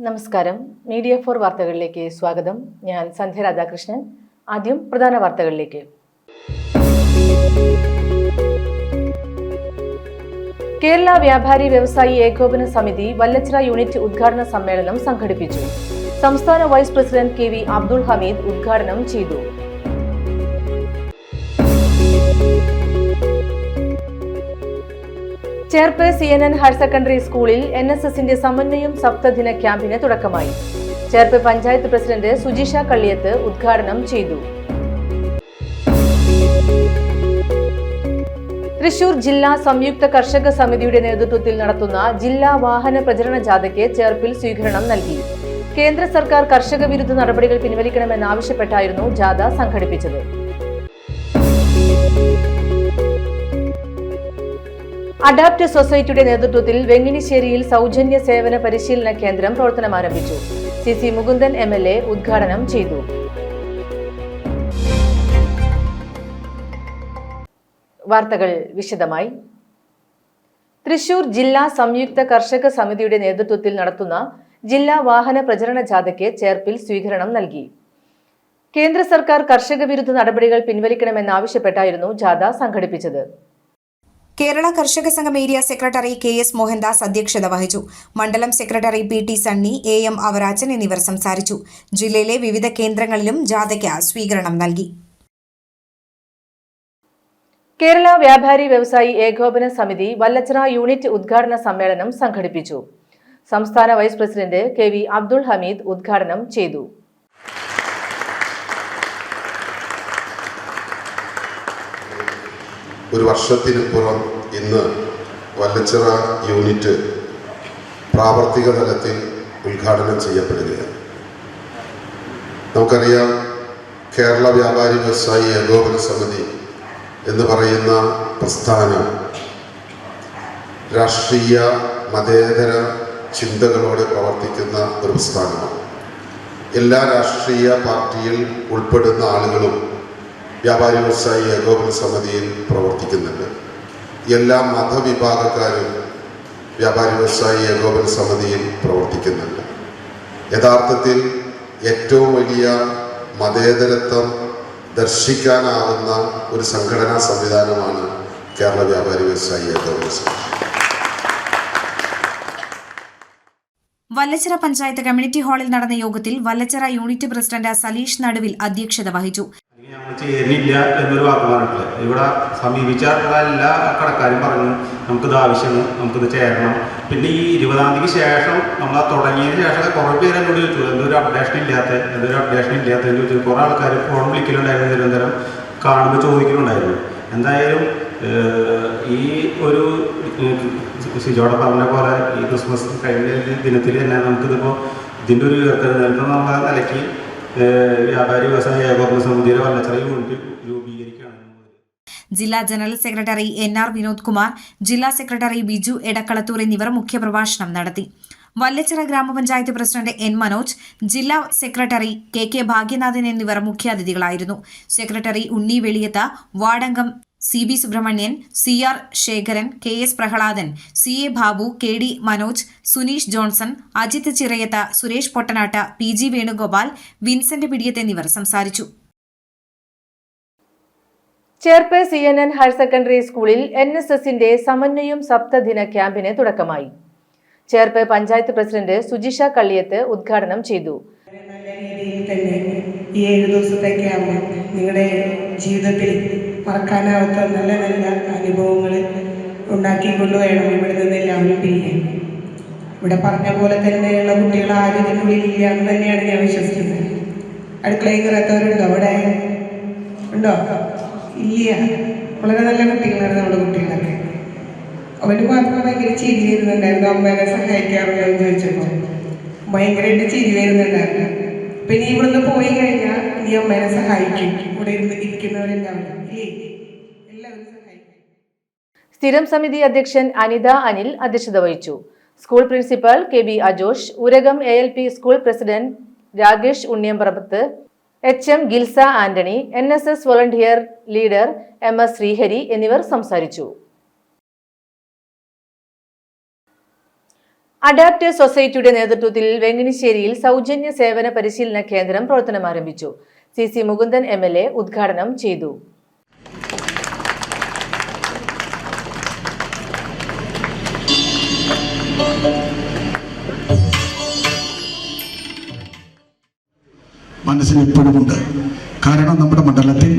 നമസ്കാരം. Media for വാർത്തകളിലേക്ക് സ്വാഗതം. ഞാൻ സന്ധ്യ രാധാകൃഷ്ണൻ. ആദ്യം പ്രധാന വാർത്തകളിലേക്ക്. കേരള വ്യാപാരി വ്യവസായി ഏകോപന സമിതി വല്ലച്ചിറ യൂണിറ്റ് ഉദ്ഘാടന സമ്മേളനം സംഘടിപ്പിച്ചു. സംസ്ഥാന vice president K V Abdul Hameed ഉദ്ഘാടനം ചെയ്തു. ചേർപ്പ് CNN ഹയർ സെക്കൻഡറി സ്കൂളിൽ NSSന്റെ സമന്വയം സപ്തദിന ക്യാമ്പിന് തുടക്കമായി. ചേർപ്പ് പഞ്ചായത്ത് പ്രസിഡന്റ് സുജിഷ കള്ളിയത്ത് ഉദ്ഘാടനം ചെയ്തു. തൃശൂർ ജില്ലാ സംയുക്ത കർഷക സമിതിയുടെ നേതൃത്വത്തിൽ നടത്തുന്ന ജില്ലാ വാഹന പ്രചരണ ജാഥയ്ക്ക് ചേർപ്പിൽ സ്വീകരണം നൽകി. കേന്ദ്ര സർക്കാർ കർഷക വിരുദ്ധ നടപടികൾ പിൻവലിക്കണമെന്നാവശ്യപ്പെട്ടായിരുന്നു ജാഥ സംഘടിപ്പിച്ചത്. അഡാപ്റ്റ് സൊസൈറ്റിയുടെ നേതൃത്വത്തിൽ വെങ്ങിണിശ്ശേരിയിൽ സൗജന്യ സേവന പരിശീലന കേന്ദ്രം പ്രവർത്തനം ആരംഭിച്ചു. CC മുകുന്ദൻ MLA ഉദ്ഘാടനം ചെയ്തു. വാർത്തകൾ വിശദമായി. തൃശൂർ ജില്ലാ സംയുക്ത കർഷക സമിതിയുടെ നേതൃത്വത്തിൽ നടത്തുന്ന ജില്ലാ വാഹന പ്രചരണ ജാഥയ്ക്ക് ചേർപ്പിൽ സ്വീകരണം നൽകി. കേന്ദ്ര സർക്കാർ കർഷക വിരുദ്ധ നടപടികൾ പിൻവലിക്കണമെന്നാവശ്യപ്പെട്ടായിരുന്നു ജാഥ സംഘടിപ്പിച്ചത്. കേരള കർഷക സംഘം ഏരിയ സെക്രട്ടറി KS മോഹൻദാസ് അധ്യക്ഷത വഹിച്ചു. മണ്ഡലം സെക്രട്ടറി PT സണ്ണി, AM അവരാച്ചൻ എന്നിവർ സംസാരിച്ചു. ജില്ലയിലെ വിവിധ കേന്ദ്രങ്ങളിലും ജാഥയ്ക്ക് സ്വീകരണം നൽകി. കേരള വ്യാപാരി വ്യവസായി ഏകോപന സമിതി വല്ലച്ചിറ യൂണിറ്റ് ഉദ്ഘാടന സമ്മേളനം സംഘടിപ്പിച്ചു. സംസ്ഥാന vice president KV Abdul Hameed ഉദ്ഘാടനം ചെയ്തു. ഒരു വർഷത്തിനുപുറം ഇന്ന് വല്ലച്ചിറ യൂണിറ്റ് പ്രാവർത്തിക തലത്തിൽ ഉദ്ഘാടനം ചെയ്യപ്പെടുകയാണ്. നമുക്കറിയാം, കേരള വ്യാപാരി വ്യവസായി ഏകോപന സമിതി എന്ന് പറയുന്ന പ്രസ്ഥാനം രാഷ്ട്രീയ മതേതര ചിന്തകളോടെ പ്രവർത്തിക്കുന്ന ഒരു പ്രസ്ഥാനമാണ്. എല്ലാ രാഷ്ട്രീയ പാർട്ടിയിൽ ഉൾപ്പെടുന്ന ആളുകളും വ്യാപാരി വ്യവസായി ഏകോപന സമിതിയിൽ പ്രവർത്തിക്കുന്നുണ്ട്. എല്ലാ മതവിഭാഗക്കാരും വ്യാപാരി വ്യവസായി ഏകോപന സമിതിയിൽ പ്രവർത്തിക്കുന്നുണ്ട്. യഥാർത്ഥത്തിൽ ഏറ്റവും വലിയ മതേതരത്വം ദർശിക്കാനാവുന്ന ഒരു സംഘടനാ സംവിധാനമാണ് കേരള വ്യാപാരി വ്യവസായി ഏകോപന സമിതി. വല്ലച്ചിറ പഞ്ചായത്ത് കമ്മ്യൂണിറ്റി ഹാളിൽ നടന്ന യോഗത്തിൽ വല്ലച്ചിറ യൂണിറ്റ് പ്രസിഡന്റ് സലീഷ് നടുവിൽ അധ്യക്ഷത വഹിച്ചു. ചേരുന്നില്ല എന്നൊരു വാക്ക് പറഞ്ഞിട്ടില്ല. ഇവിടെ സമീപിച്ച എല്ലാ കടക്കാരും പറഞ്ഞു നമുക്കിത് ആവശ്യമാണ്, നമുക്കിത് ചേരണം. പിന്നെ ഈ 20-ാം തീയതിക്ക് ശേഷം നമ്മൾ തുടങ്ങിയതിന് ശേഷം കുറേ പേര് എന്നോട് ചോദിച്ചു എന്തൊരു അപ്ഡേഷൻ ഇല്ലാത്തതെന്ന് ചോദിച്ചു. കുറേ ആൾക്കാർ ഫോൺ വിളിക്കലുണ്ടായിരുന്നു, നിരന്തരം കാണുമ്പോൾ ചോദിക്കലുണ്ടായിരുന്നു. എന്തായാലും ഈ ഒരു സിജോടെ പറഞ്ഞ പോലെ ഈ ക്രിസ്മസ് കഴിഞ്ഞ ദിനത്തിൽ തന്നെ നമുക്കിതിപ്പോൾ ഇതിൻ്റെ ഒരു ഉയർത്തെഴുന്നേൽപ്പ് എന്നുള്ള നിലയ്ക്ക് വ്യാപാരി വ്യവസായ ഏകോപന സമിതിയുടെ വല്ലച്ചിറ യൂണിറ്റ് രൂപീകരിക്കുകയാണ്. ജില്ലാ general secretary NR Vinod Kumar, ജില്ലാ സെക്രട്ടറി ബിജു എടക്കളത്തൂർ എന്നിവർ മുഖ്യപ്രഭാഷണം നടത്തി. വല്ലച്ചിറ ഗ്രാമപഞ്ചായത്ത് പ്രസിഡന്റ് N മനോജ്, ജില്ലാ സെക്രട്ടറി KK ഭാഗ്യനാഥൻ എന്നിവർ മുഖ്യാതിഥികളായിരുന്നു. സെക്രട്ടറി ഉണ്ണി വെളിയത്ത്, വാർഡംഗം CB Subrahmanyan, CR Sekharan, KS Prahladan, CA Babu, KD Manoj, Suneesh Johnson, Ajith Chirayath, Suresh Pottanatt, PG Venugopal, Vincent Pidiyath എന്നിവർ സംസാരിച്ചു. ചേർപ്പ് CNN ഹയർ സെക്കൻഡറി സ്കൂളിൽ NSSന്റെ സമന്വയം സപ്തദിന ക്യാമ്പിന് തുടക്കമായി. ചേർപ്പ് പഞ്ചായത്ത് പ്രസിഡന്റ് സുജിഷ കള്ളിയത്ത് ഉദ്ഘാടനം ചെയ്തു. നല്ല രീതിയിൽ തന്നെ ഈ 7 ദിവസത്തെ ക്യാമ്പ് നിങ്ങളുടെ ജീവിതത്തിൽ മറക്കാനാവാത്ത നല്ല നല്ല അനുഭവങ്ങൾ ഉണ്ടാക്കിക്കൊണ്ട് വേണം ഇവിടെ നിന്ന് എല്ലാവരും പിരിയാൻ. ഇവിടെ പറഞ്ഞ പോലെ തന്നെയുള്ള കുട്ടികൾ ആരും ഇതിനുള്ളിലില്ല എന്ന് തന്നെയാണ് ഞാൻ വിശ്വസിക്കുന്നത്. അടുക്കളയിൽ കയറാത്തവരുണ്ടോ? അവിടെ ഉണ്ടോ? ഇല്ല. വളരെ നല്ല കുട്ടികളാണ് നമ്മുടെ കുട്ടികളൊക്കെ. അവന് മാത്രം ഭയങ്കര ചിരി വരുന്നുണ്ടായിരുന്നു. അമ്മേനെ സഹായിക്കാറുണ്ടോ എന്ന് ചോദിച്ചപ്പോൾ ഭയങ്കരമായിട്ട് ചിരി വരുന്നുണ്ടായിരുന്നു. പിന്നെ ഇവിടുന്ന് പോയി കഴിഞ്ഞാൽ നീ അമ്മേനെ സഹായിക്കും. ഇവിടെ ഇരിക്കുന്നവരെല്ലാവരും എല്ലാവരും സഹായിക്കും. സ്ഥിരം സമിതി അധ്യക്ഷൻ അനിത അനിൽ അധ്യക്ഷത വഹിച്ചു. School principal KB Ajosh, Urakam ALP school president Rakesh Unniyamparambath, HM Gilsa Antony, NSS volunteer leader MS Sreehari എന്നിവർ സംസാരിച്ചു. അഡാപ്റ്റ് സൊസൈറ്റിയുടെ നേതൃത്വത്തിൽ വെങ്ങണിശ്ശേരിയിൽ സൗജന്യ സേവന പരിശീലന കേന്ദ്രം പ്രവർത്തനം ആരംഭിച്ചു. CC മുകുന്ദൻ MLA ഉദ്ഘാടനം ചെയ്തു. മനസ്സിൽ എപ്പോഴുമുണ്ട്. കാരണം നമ്മുടെ മണ്ഡലത്തിൽ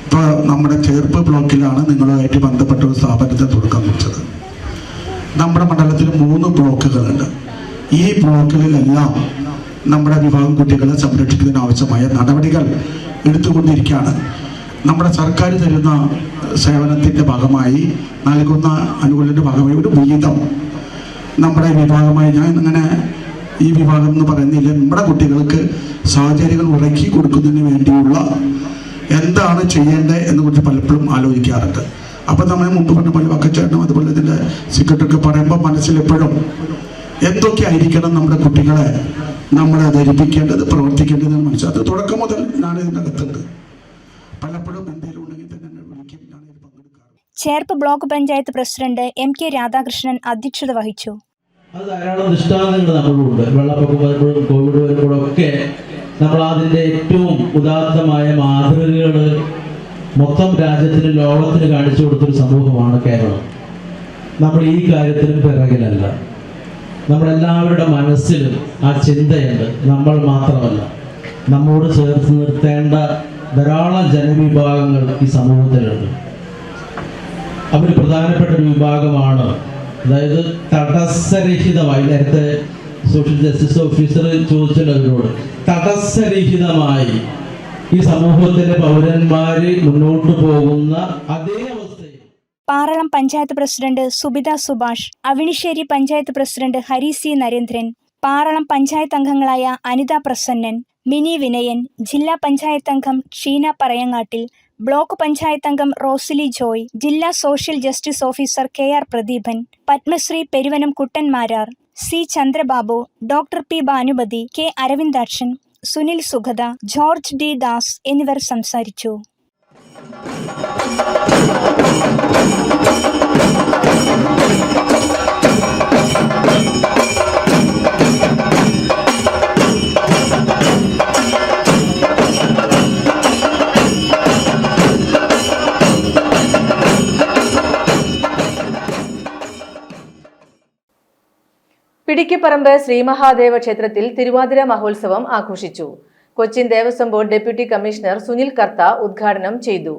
ഇപ്പോൾ നമ്മുടെ ചേർപ്പ് ബ്ലോക്കിലാണ് നിങ്ങളുമായിട്ട് ബന്ധപ്പെട്ട ഒരു സ്ഥാപനത്തെ തുടക്കം കുറിച്ചത്. നമ്മുടെ മണ്ഡലത്തിൽ 3 ബ്ലോക്കുകളുണ്ട്. ഈ ബ്ലോക്കുകളിലെല്ലാം നമ്മുടെ വിഭാഗം കുട്ടികളെ സംരക്ഷിക്കുന്നതിന് ആവശ്യമായ നടപടികൾ എടുത്തുകൊണ്ടിരിക്കുകയാണ്. നമ്മുടെ സർക്കാർ തരുന്ന സേവനത്തിൻ്റെ ഭാഗമായി നൽകുന്ന ആനുകൂല്യത്തിൻ്റെ ഭാഗമായി ഒരു വിഹിതം നമ്മുടെ വിഭാഗമായി, ഞാൻ അങ്ങനെ ഈ വിഭാഗം എന്ന് പറയുന്നില്ല, നമ്മുടെ കുട്ടികൾക്ക് സാഹചര്യങ്ങൾ ഉറക്കി കൊടുക്കുന്നതിന് വേണ്ടിയുള്ള എന്താണ് ചെയ്യേണ്ടത് എന്നുകുറിച്ച് പലപ്പോഴും ആലോചിക്കാറുണ്ട്. അപ്പം നമ്മൾ മുമ്പ് പറഞ്ഞ പോലെ വക്കച്ചേട്ടനും അതുപോലെ ഇതിൻ്റെ സെക്രട്ടറിയൊക്കെ പറയുമ്പോൾ മനസ്സിൽ എപ്പോഴും എന്തൊക്കെ ആയിരിക്കണം നമ്മുടെ കുട്ടികളെ നമ്മൾ ധരിപ്പിക്കേണ്ടത്, പ്രവർത്തിക്കേണ്ടതെന്ന് മനസ്സിലാക്കി. അത് തുടക്കം മുതൽ ഞാൻ ഇതിനകത്തുണ്ട്. പലപ്പോഴും എന്തെങ്കിലും ഉണ്ടെങ്കിൽ തന്നെ വിളിക്കും, ഞാൻ ഇത് പങ്കെടുക്കാറ്. Cherpu block panchayat president MK Radhakrishnan അധ്യക്ഷത വഹിച്ചു. അത് ധാരാളം ദൃഷ്ടാന്തങ്ങൾ നമ്മളുണ്ട്. വെള്ളപ്പൊക്കം വരുമ്പോഴും കോവിഡ് വരുമ്പോഴൊക്കെ നമ്മൾ അതിൻ്റെ ഏറ്റവും ഉദാത്തമായ മാതൃകകൾ മൊത്തം രാജ്യത്തിന്, ലോകത്തിന് കാണിച്ചു കൊടുത്തൊരു സമൂഹമാണ് കേരളം. നമ്മൾ ഈ കാര്യത്തിലും പിറകിലല്ല. നമ്മളെല്ലാവരുടെ മനസ്സിലും ആ ചിന്തയുണ്ട്. നമ്മൾ മാത്രമല്ല, നമ്മോട് ചേർത്ത് നിർത്തേണ്ട ധാരാളം ജനവിഭാഗങ്ങൾ ഈ സമൂഹത്തിലുണ്ട്. അവർ പ്രധാനപ്പെട്ട ഒരു വിഭാഗമാണ്. അതായത് തടസ്സരഹിതമായി, നേരത്തെ സോഷ്യൽ ജസ്റ്റിസ് ഓഫീസർ ചോദിച്ചല്ലോ അവരോട്, തടസ്സരഹിതമായി ഈ സമൂഹത്തിലെ പൗരന്മാര് മുന്നോട്ട് പോകുന്ന അതേ അവസ്ഥയിൽ Paralam panchayat president Subitha Subhash, Avinissery panchayat president Hari C Narendran, Paralam panchayat അംഗങ്ങളായ അനിത പ്രസന്നൻ, മിനി വിനയൻ, ജില്ലാ പഞ്ചായത്ത് അംഗം ഷീന പറയങ്ങാട്ടിൽ, ബ്ലോക്ക് പഞ്ചായത്ത് അംഗം റോസിലി ജോയ്, ജില്ലാ social justice officer KR Pradeepan, Padmashri Peruvanam Kuttanmarar, C Chandrababu, doctor P Bhanumathi, K Aravindakshan, Sunil Sugatha, George D Das എന്നിവർ സംസാരിച്ചു. പിടിക്കിപ്പറമ്പ് ശ്രീമഹാദേവ ക്ഷേത്രത്തിൽ തിരുവാതിര മഹോത്സവം ആഘോഷിച്ചു. Cochin Devaswom board deputy commissioner Sunil Kartha ഉദ്ഘാടനം ചെയ്തു.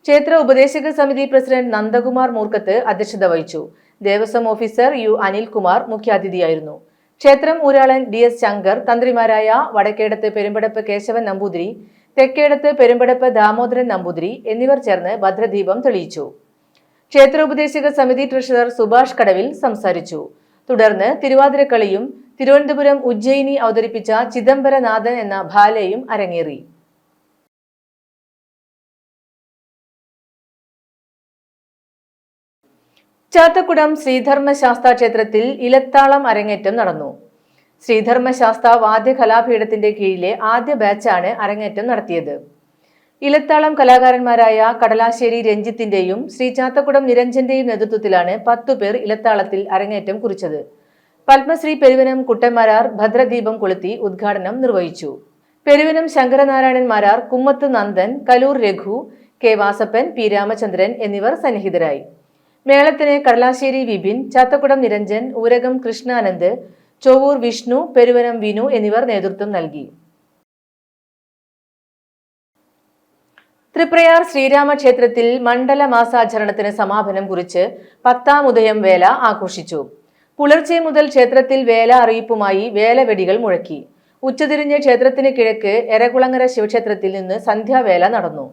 ക്ഷേത്ര ഉപദേശക സമിതി പ്രസിഡന്റ് നന്ദകുമാർ മൂർക്കത്ത് അധ്യക്ഷത വഹിച്ചു. ദേവസ്വം ഓഫീസർ U അനിൽകുമാർ മുഖ്യാതിഥിയായിരുന്നു. ക്ഷേത്രം ഊരാളൻ DS ശങ്കർ, തന്ത്രിമാരായ വടക്കേടത്ത് പെരുമ്പടപ്പ് കേശവൻ നമ്പൂതിരി, തെക്കേടത്ത് പെരുമ്പടപ്പ് ദാമോദരൻ നമ്പൂതിരി എന്നിവർ ചേർന്ന് ഭദ്രദീപം തെളിയിച്ചു. ക്ഷേത്ര ഉപദേശക സമിതി ട്രഷറർ സുഭാഷ് കടവിൽ സംസാരിച്ചു. തുടർന്ന് തിരുവാതിരക്കളിയും തിരുവനന്തപുരം ഉജ്ജയിനി അവതരിപ്പിച്ച ചിദംബരനാഥൻ എന്ന ബാലയും അരങ്ങേറി. ചാത്തക്കുടം ശ്രീധർമ്മശാസ്താ ക്ഷേത്രത്തിൽ ഇലത്താളം അരങ്ങേറ്റം നടന്നു. ശ്രീധർമ്മശാസ്താ വാദ്യകലാപീഠത്തിന്റെ കീഴിലെ ആദ്യ ബാച്ചാണ് അരങ്ങേറ്റം നടത്തിയത്. ഇലത്താളം കലാകാരന്മാരായ കടലാശ്ശേരി രഞ്ജിത്തിന്റെയും ശ്രീ ചാത്തക്കുടം നിരഞ്ജന്റെയും നേതൃത്വത്തിലാണ് 10 പേർ ഇലത്താളത്തിൽ അരങ്ങേറ്റം കുറിച്ചത്. പത്മശ്രീ പെരുവനം കുട്ടന്മാരാർ ഭദ്രദീപം കൊളുത്തി ഉദ്ഘാടനം നിർവഹിച്ചു. പെരുവനം ശങ്കരനാരായണൻ മാരാർ, കുമ്മത്ത് നന്ദൻ, കലൂർ രഘു, K വാസപ്പൻ, P രാമചന്ദ്രൻ എന്നിവർ സന്നിഹിതരായി. മേളത്തിന് കടലാശ്ശേരി വിപിൻ, ചാത്തക്കുടം നിരഞ്ജൻ, ഊരകം കൃഷ്ണാനന്ദ്, ചൊവ്വൂർ വിഷ്ണു, പെരുവനം വിനു എന്നിവർ നേതൃത്വം നൽകി. തൃപ്രയാർ ശ്രീരാമക്ഷേത്രത്തിൽ മണ്ഡല മാസാചരണത്തിന് സമാപനം കുറിച്ച് 10ാം ഉദയം വേല ആഘോഷിച്ചു. പുലർച്ചെ മുതൽ ക്ഷേത്രത്തിൽ വേല അറിയിപ്പുമായി വേലവെടികൾ മുഴക്കി. ഉച്ചതിരിഞ്ഞ് ക്ഷേത്രത്തിന് കിഴക്ക് എരകുളങ്ങര ശിവക്ഷേത്രത്തിൽ നിന്ന് സന്ധ്യാവേല നടന്നു.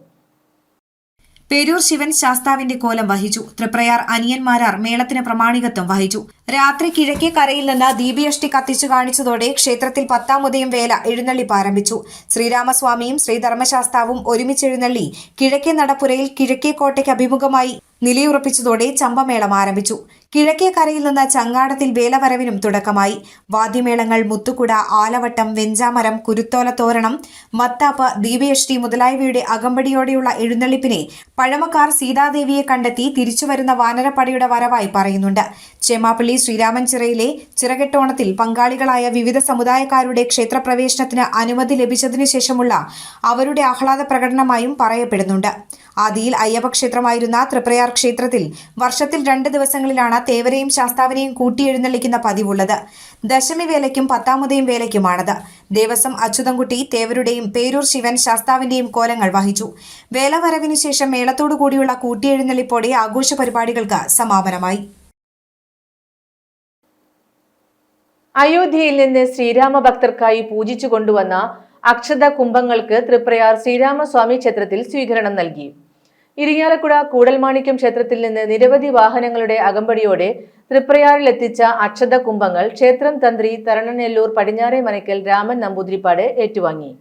പേരൂർ ശിവൻ ശാസ്താവിന്റെ കോലം വഹിച്ചു. തൃപ്രയാർ അനിയന്മാരാർ മേളത്തിന് പ്രമാണികത്വം വഹിച്ചു. രാത്രി കിഴക്കേ കരയിൽ നിന്ന് ദീപയഷ്ടി കത്തിച്ചു കാണിച്ചതോടെ ക്ഷേത്രത്തിൽ 10ാം ഉദയം വേല എഴുന്നള്ളിപ്പ് ആരംഭിച്ചു. ശ്രീരാമസ്വാമിയും ശ്രീധർമ്മശാസ്താവും ഒരുമിച്ചെഴുന്നള്ളി കിഴക്കേ നടപ്പുരയിൽ കിഴക്കേ കോട്ടയ്ക്ക് അഭിമുഖമായി നിലയുറപ്പിച്ചതോടെ ചമ്പമേളം ആരംഭിച്ചു. കിഴക്കേക്കരയിൽ നിന്ന് ചങ്ങാടത്തിൽ വേലവരവിനും തുടക്കമായി. വാദ്യമേളങ്ങൾ, മുത്തുകുട, ആലവട്ടം, വെഞ്ചാമരം, കുരുത്തോല തോരണം, മത്താപ്പ്, ദീപയഷ്ടി മുതലായവയുടെ അകമ്പടിയോടെയുള്ള എഴുന്നള്ളിപ്പിനെ പഴമക്കാർ സീതാദേവിയെ കണ്ടെത്തി തിരിച്ചുവരുന്ന വാനരപ്പടയുടെ വരവായി പറയുന്നുണ്ട്. ചേമാപ്പള്ളി ശ്രീരാമൻചിറയിലെ ചിറകെട്ടോണത്തിൽ പങ്കാളികളായ വിവിധ സമുദായക്കാരുടെ ക്ഷേത്രപ്രവേശനത്തിന് അനുമതി ലഭിച്ചതിനു ശേഷമുള്ള അവരുടെ ആഹ്ലാദ പ്രകടനമായും പറയപ്പെടുന്നുണ്ട്. ആദിയിൽ അയ്യപ്പക്ഷേത്രമായിരുന്ന തൃപ്രയാർ ക്ഷേത്രത്തിൽ വർഷത്തിൽ 2 ദിവസങ്ങളിലാണ് തേവരെയും ശാസ്താവിനെയും കൂട്ടിയെഴുന്നള്ളിക്കുന്ന പതിവുള്ളത്. ദശമി വേലയ്ക്കും 10ാമതയും വേലയ്ക്കുമാണത്. ദേവസ്വം അച്യുതൻകുട്ടി തേവരുടെയും പേരൂർ ശിവൻ ശാസ്താവിന്റെയും കോലങ്ങൾ വഹിച്ചു. വേലവരവിനു ശേഷം മേളത്തോടു കൂടിയുള്ള കൂട്ടിയെഴുന്നള്ളിപ്പോടെ ആഘോഷ പരിപാടികൾക്ക് സമാപനമായി. അയോധ്യയിൽ നിന്ന് ശ്രീരാമ ഭക്തർക്കായി പൂജിച്ചു കൊണ്ടുവന്ന അക്ഷത കുംഭങ്ങൾക്ക് തൃപ്രയാർ ശ്രീരാമസ്വാമി ക്ഷേത്രത്തിൽ സ്വീകരണം നൽകി. ഇരിങ്ങാലക്കുട കൂടൽമാണിക്യം ക്ഷേത്രത്തിൽ നിന്ന് നിരവധി വാഹനങ്ങളുടെ അകമ്പടിയോടെ തൃപ്രയാറിലെത്തിച്ച അക്ഷത കുംഭങ്ങൾ ക്ഷേത്രം തന്ത്രി തരണനെല്ലൂർ പടിഞ്ഞാറേ മനയ്ക്കൽ രാമൻ നമ്പൂതിരിപ്പാട് ഏറ്റുവാങ്ങി.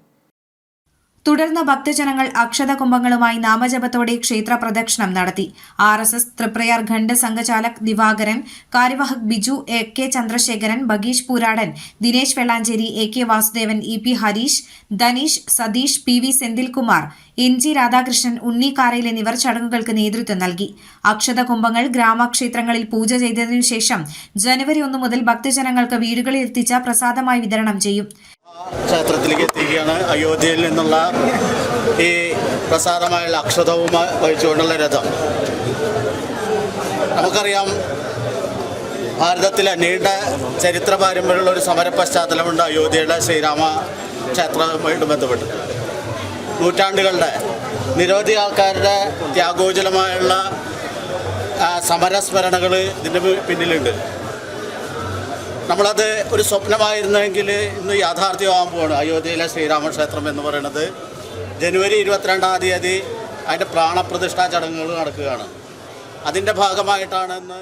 തുടർന്ന് ഭക്തജനങ്ങൾ അക്ഷത കുംഭങ്ങളുമായി നാമജപത്തോടെ ക്ഷേത്ര പ്രദക്ഷിണം നടത്തി. RSS തൃപ്രയാർ ഖണ്ഡ് സംഘചാലക് Divakaran, കാര്യവാഹക് Biju AK Chandrasekharan, Bageesh Pooradan, Dinesh Vellanchery, AK Vasudevan, EP Harish, Dhaneesh, Satheesh, PV Senthilkumar, NG Radhakrishnan, ഉണ്ണി കാരയിൽ എന്നിവർ ചടങ്ങുകൾക്ക് നേതൃത്വം നൽകി. അക്ഷത കുംഭങ്ങൾ ഗ്രാമക്ഷേത്രങ്ങളിൽ പൂജ ചെയ്തതിനു ശേഷം ജനുവരി 1 മുതൽ ഭക്തജനങ്ങൾക്ക് വീടുകളിൽ എത്തിച്ച പ്രസാദമായി വിതരണം ചെയ്യും. ക്ഷേത്രത്തിലേക്ക് എത്തിക്കുകയാണ്. അയോധ്യയിൽ നിന്നുള്ള ഈ പ്രസാദമായുള്ള അക്ഷതവുമായി വഹിച്ചുകൊണ്ടുള്ള രഥം. നമുക്കറിയാം, ഭാരതത്തിലെ നീണ്ട ചരിത്ര പാരമ്പര്യമുള്ള ഒരു സമര പശ്ചാത്തലമുണ്ട് അയോധ്യയുടെ ശ്രീരാമ ക്ഷേത്രവുമായിട്ട് ബന്ധപ്പെട്ട്. നൂറ്റാണ്ടുകളുടെ നിരവധി ആൾക്കാരുടെ ത്യാഗോജ്വലമായുള്ള സമരസ്മരണകൾ ഇതിൻ്റെ പിന്നിലുണ്ട്. നമ്മളത് ഒരു സ്വപ്നമായിരുന്നെങ്കിൽ ഇന്ന് യാഥാർത്ഥ്യമാകാൻ പോവാണ്. അയോധ്യയിലെ ശ്രീരാമക്ഷേത്രം എന്ന് പറയുന്നത് ജനുവരി 22-ാം തീയതി അതിൻ്റെ പ്രാണപ്രതിഷ്ഠാ ചടങ്ങുകൾ നടക്കുകയാണ്. അതിൻ്റെ ഭാഗമായിട്ടാണ് ഇന്ന്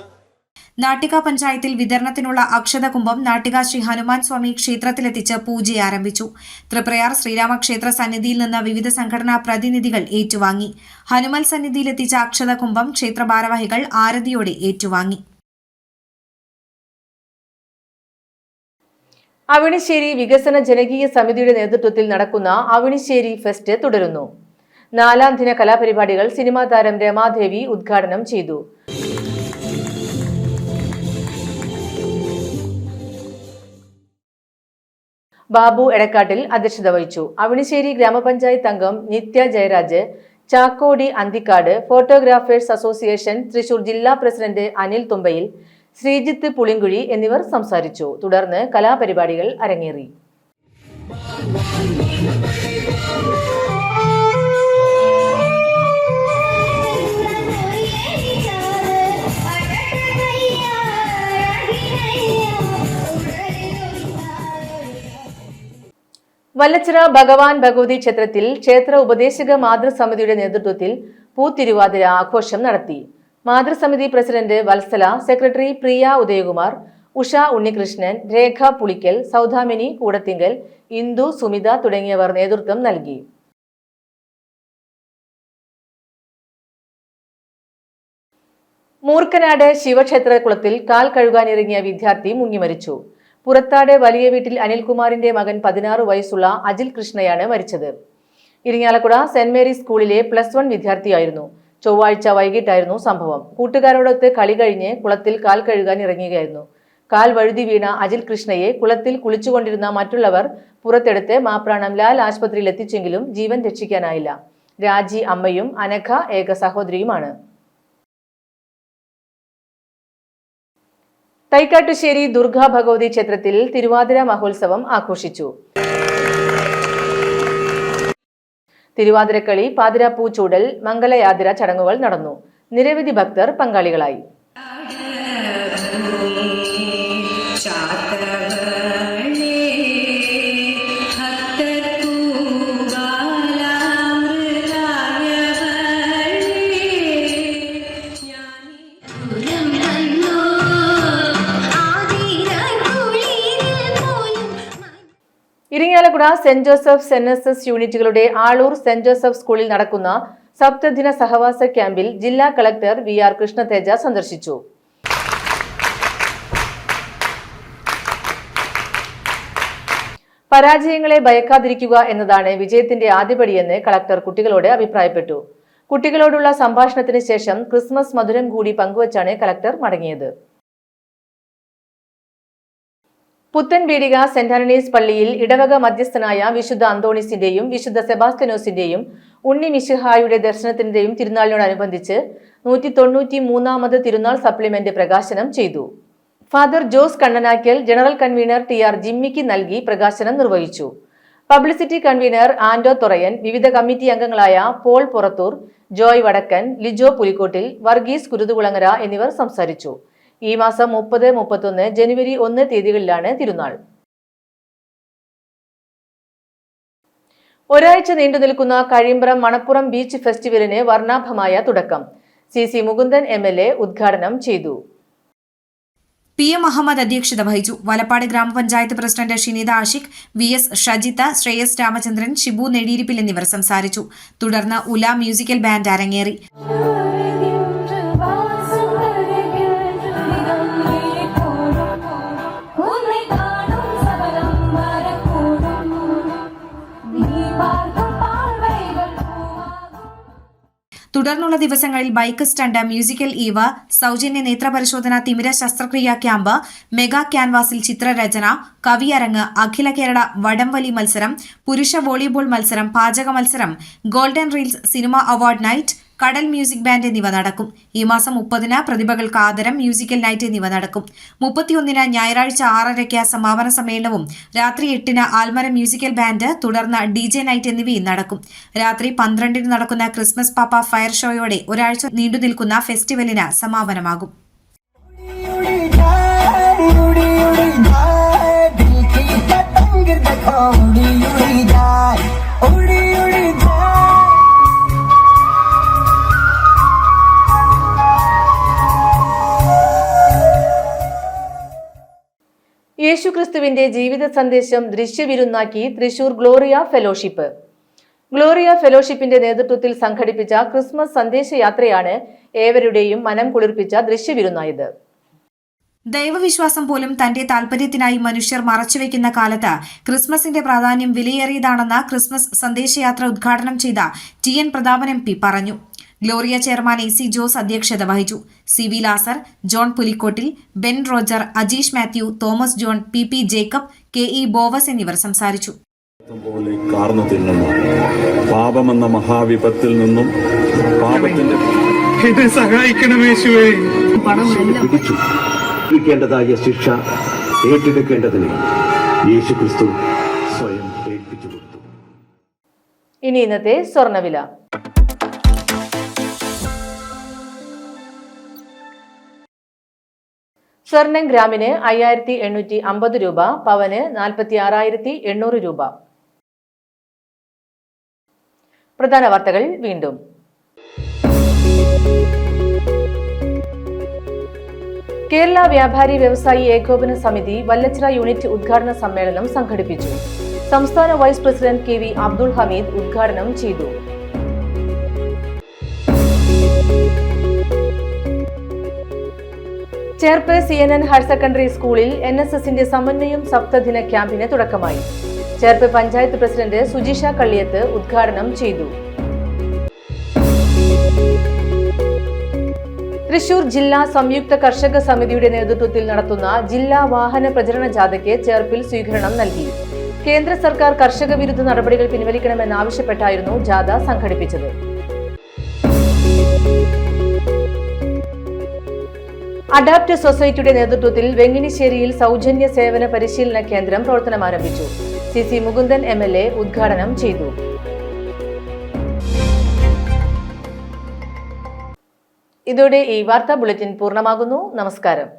നാട്ടിക പഞ്ചായത്തിൽ വിതരണത്തിനുള്ള അക്ഷത കുംഭം നാട്ടിക ശ്രീ ഹനുമാൻ സ്വാമി ക്ഷേത്രത്തിലെത്തിച്ച് പൂജ ആരംഭിച്ചു. തൃപ്രയാർ ശ്രീരാമക്ഷേത്ര സന്നിധിയിൽ നിന്ന് വിവിധ സംഘടനാ പ്രതിനിധികൾ ഏറ്റുവാങ്ങി. ഹനുമാൻ സന്നിധിയിലെത്തിച്ച അക്ഷത കുംഭം ക്ഷേത്ര ഭാരവാഹികൾ ആരതിയോടെ ഏറ്റുവാങ്ങി. അവിണിശ്ശേരി വികസന ജനകീയ സമിതിയുടെ നേതൃത്വത്തിൽ നടക്കുന്ന അവിണിശ്ശേരി ഫെസ്റ്റ് തുടരുന്നു. 4ാം ദിന കലാപരിപാടികൾ സിനിമാ താരം രമാദേവി ഉദ്ഘാടനം ചെയ്തു. ബാബു എടക്കാട്ടിൽ അധ്യക്ഷത വഹിച്ചു. അവിണിശ്ശേരി ഗ്രാമപഞ്ചായത്ത് അംഗം നിത്യ ജയരാജ്, ചാക്കോടി അന്തിക്കാട്, ഫോട്ടോഗ്രാഫേഴ്സ് അസോസിയേഷൻ തൃശൂർ ജില്ലാ പ്രസിഡന്റ് അനിൽ തുമ്പയിൽ, ശ്രീജിത്ത് പുളിങ്കുഴി എന്നിവർ സംസാരിച്ചു. തുടർന്ന് കലാപരിപാടികൾ അരങ്ങേറി. വല്ലച്ചിറ ഭഗവാൻ ഭഗവതി ക്ഷേത്രത്തിൽ ക്ഷേത്ര ഉപദേശക മാതൃസമിതിയുടെ നേതൃത്വത്തിൽ പൂത്തിരുവാതിര ആഘോഷം നടത്തി. മാതൃസമിതി പ്രസിഡന്റ് വത്സല, സെക്രട്ടറി പ്രിയ ഉദയകുമാർ, ഉഷ ഉണ്ണികൃഷ്ണൻ, രേഖ പുളിക്കൽ, സൗദാമിനി കൂടത്തിങ്കൽ, ഇന്ദു, സുമിത തുടങ്ങിയവർ നേതൃത്വം നൽകി. മൂർക്കനാട് ശിവക്ഷേത്രകുളത്തിൽ കാൽ കഴുകാനിറങ്ങിയ വിദ്യാർത്ഥി മുങ്ങിമരിച്ചു. പുറത്താട് വലിയ വീട്ടിൽ അനിൽകുമാറിന്റെ മകൻ 16 വയസ്സുള്ള അജിൽ കൃഷ്ണയാണ് മരിച്ചത്. ഇരിങ്ങാലക്കുട സെന്റ് മേരീസ് സ്കൂളിലെ +1 വിദ്യാർത്ഥിയായിരുന്നു. ചൊവ്വാഴ്ച വൈകിട്ടായിരുന്നു സംഭവം. കൂട്ടുകാരോടൊത്ത് കളി കഴിഞ്ഞ് കുളത്തിൽ കാൽ കഴുകാൻ ഇറങ്ങുകയായിരുന്നു. കാൽ വഴുതി വീണ അജിൽ കൃഷ്ണയെ കുളത്തിൽ കുളിച്ചുകൊണ്ടിരുന്ന മറ്റുള്ളവർ പുറത്തെടുത്ത് മാപ്രാണം ലാൽ ആശുപത്രിയിൽ എത്തിച്ചെങ്കിലും ജീവൻ രക്ഷിക്കാനായില്ല. രാജി അമ്മയും അനഘ ഏക സഹോദരിയുമാണ്. തൈക്കാട്ടുശ്ശേരി ദുർഗാ ഭഗവതി ക്ഷേത്രത്തിൽ തിരുവാതിര മഹോത്സവം ആഘോഷിച്ചു. തിരുവാതിരക്കളി, പാതിരാപ്പൂ ചൂടൽ, മംഗലയാതിര ചടങ്ങുകൾ നടന്നു. നിരവധി ഭക്തർ പങ്കാളികളായി. ഇരിങ്ങാലക്കുട സെന്റ് ജോസഫ്സ് NSS യൂണിറ്റുകളുടെ ആളൂർ സെന്റ് ജോസഫ് സ്കൂളിൽ നടക്കുന്ന സപ്തദിന സഹവാസ ക്യാമ്പിൽ ജില്ലാ കളക്ടർ VR കൃഷ്ണതേജ സന്ദർശിച്ചു. പരാജയങ്ങളെ ഭയക്കാതിരിക്കുക എന്നതാണ് വിജയത്തിന്റെ ആദ്യപടിയെന്ന് കളക്ടർ കുട്ടികളോട് അഭിപ്രായപ്പെട്ടു. കുട്ടികളോടുള്ള സംഭാഷണത്തിന് ശേഷം ക്രിസ്മസ് മധുരം കൂടി പങ്കുവച്ചാണ് കളക്ടർ മടങ്ങിയത്. പുത്തൻപീടിക സെന്റ് ആന്റണീസ് പള്ളിയിൽ ഇടവക മധ്യസ്ഥനായ വിശുദ്ധ അന്തോണീസിന്റെയും വിശുദ്ധ സെബാസ്റ്റ്യനോസിന്റെയും ഉണ്ണി മിശിഹായുടെ ദർശനത്തിന്റെയും തിരുനാളിനോടനുബന്ധിച്ച് 193ാമത് തിരുനാൾ സപ്ലിമെന്റ് പ്രകാശനം ചെയ്തു. Father Jose Kannanakkal general convener TR ജിമ്മിക്ക് നൽകി പ്രകാശനം നിർവഹിച്ചു. പബ്ലിസിറ്റി കൺവീനർ ആൻഡോ തൊറയൻ, വിവിധ കമ്മിറ്റി അംഗങ്ങളായ പോൾ പുറത്തൂർ, ജോയ് വടക്കൻ, ലിജോ പുലിക്കോട്ടിൽ, വർഗീസ് കുരുതുകുളങ്ങര എന്നിവർ സംസാരിച്ചു. ഈ മാസം 30, 31, ജനുവരി 1 തീയതികളിലാണ് തിരുനാൾ. ഒരാഴ്ച നീണ്ടുനിൽക്കുന്ന കഴിമ്പ്രം മണപ്പുറം ബീച്ച് ഫെസ്റ്റിവലിന് വർണ്ണാഭമായ തുടക്കം. CC മുകുന്ദൻ MLA ഉദ്ഘാടനം ചെയ്തു. PM അഹമ്മദ് അധ്യക്ഷത വഹിച്ചു. വലപ്പാട് ഗ്രാമപഞ്ചായത്ത് പ്രസിഡന്റ് ഷിനിത ആഷിഖ്, VS ഷജിത, ശ്രേയസ് രാമചന്ദ്രൻ, ഷിബു നെടിയിരിപ്പിൽ എന്നിവർ സംസാരിച്ചു. തുടർന്ന് ഉല മ്യൂസിക്കൽ ബാൻഡ് അരങ്ങേറി. തുടർന്നുള്ള ദിവസങ്ങളിൽ ബൈക്ക് സ്റ്റണ്ട്, മ്യൂസിക്കൽ ഈവ്, സൗജന്യ നേത്രപരിശോധന, തിമിര ശസ്ത്രക്രിയാ ക്യാമ്പ്, മെഗാ ക്യാൻവാസിൽ ചിത്രരചന, കവിയരങ്ങ്, അഖില കേരള വടംവലി മത്സരം, പുരുഷ വോളിബോൾ മത്സരം, പാചക മത്സരം, golden reels cinema award night, കടൽ മ്യൂസിക് ബാൻഡ് എന്നിവ നടക്കും. ഈ മാസം 30-ന് പ്രതിഭകൾക്ക് ആദരം, മ്യൂസിക്കൽ നൈറ്റ് എന്നിവ നടക്കും. 31-ന് ഞായറാഴ്ച 6:30 സമാപന സമ്മേളനവും രാത്രി 8-ന് ആൽമരം മ്യൂസിക്കൽ ബാൻഡ്, തുടർന്ന് DJ നൈറ്റ് എന്നിവയും നടക്കും. രാത്രി 12-ന് നടക്കുന്ന ക്രിസ്മസ് പാപ്പ ഫയർ ഷോയോടെ ഒരാഴ്ച നീണ്ടുനിൽക്കുന്ന ഫെസ്റ്റിവലിന് സമാപനമാകും. യേശുക്രിസ്തുവിന്റെ ജീവിത സന്ദേശം ദൃശ്യവിരുന്നാക്കി തൃശൂർ ഗ്ലോറിയ ഫെലോഷിപ്പ്. ഗ്ലോറിയ ഫെലോഷിപ്പിന്റെ നേതൃത്വത്തിൽ സംഘടിപ്പിച്ച ക്രിസ്മസ് സന്ദേശയാത്രയാണ് ഏവരുടെയും മനം കുളിർപ്പിച്ച ദൃശ്യവിരുന്നായത്. ദൈവവിശ്വാസം പോലും തന്റെ താൽപര്യത്തിനായി മനുഷ്യർ മറച്ചുവെക്കുന്ന കാലത്ത് ക്രിസ്മസിന്റെ പ്രാധാന്യം വിലയേറിയതാണെന്ന് ക്രിസ്മസ് സന്ദേശയാത്ര ഉദ്ഘാടനം ചെയ്ത TN പ്രതാപൻ MP പറഞ്ഞു. ഗ്ലോറിയ ചെയർമാൻ AC ജോസ് അധ്യക്ഷത വഹിച്ചു. CV Lazar, John Pulikottil, Ben Roger, Ajeesh Mathew, Thomas John, PP Jacob, KE Boaz എന്നിവർ സംസാരിച്ചു. പാപമെന്ന മഹാവിപത്തിൽ നിന്നും പാപത്തിന്റെ ശിക്ഷ ഏറ്റെടുക്കേണ്ടതിന് യേശുക്രിസ്തു സ്വയം ഏൽപ്പിച്ചു കൊടുത്തു. ഇനി ഇന്നത്തെ സ്വർണ്ണവില. സ്വർണം ഗ്രാമിന് 5850 രൂപ, പവന് 46,800 രൂപ. പ്രധാന വാർത്തകൾ വീണ്ടും. കേരള വ്യാപാരി വ്യവസായി ഏകോപന സമിതി വല്ലച്ചിറ യൂണിറ്റ് ഉദ്ഘാടന സമ്മേളനം സംഘടിപ്പിച്ചു. സംസ്ഥാന vice president KV Abdul Hameed ഉദ്ഘാടനം ചെയ്തു. ചേർപ്പ് CNN ഹയർ സെക്കൻഡറി സ്കൂളിൽ NSSന്റെ സമന്വയം സപ്തദിന ക്യാമ്പിന് തുടക്കമായി. ചേർപ്പ് പഞ്ചായത്ത് പ്രസിഡന്റ് സുജിഷ കള്ളിയത്ത് ഉദ്ഘാടനം ചെയ്തു. തൃശൂർ ജില്ലാ സംയുക്ത കർഷക സമിതിയുടെ നേതൃത്വത്തിൽ നടത്തുന്ന ജില്ലാ വാഹന പ്രചരണ ജാഥയ്ക്ക് ചേർപ്പിൽ സ്വീകരണം നൽകി. കേന്ദ്ര സർക്കാർ കർഷക വിരുദ്ധ നടപടികൾ പിൻവലിക്കണമെന്നാവശ്യപ്പെട്ടായിരുന്നു ജാഥ സംഘടിപ്പിച്ചത്. അഡാപ്റ്റ് സൊസൈറ്റിയുടെ നേതൃത്വത്തിൽ വെങ്ങിനിശ്ശേരിയിൽ സൗജന്യ സേവന പരിശീലന കേന്ദ്രം പ്രവർത്തനം ആരംഭിച്ചു. CC മുകുന്ദൻ MLA ഉദ്ഘാടനം ചെയ്തു. ഇതോടെ ഈ വാർത്താ ബുള്ളറ്റിൻ പൂർണ്ണമാകുന്നു. നമസ്കാരം.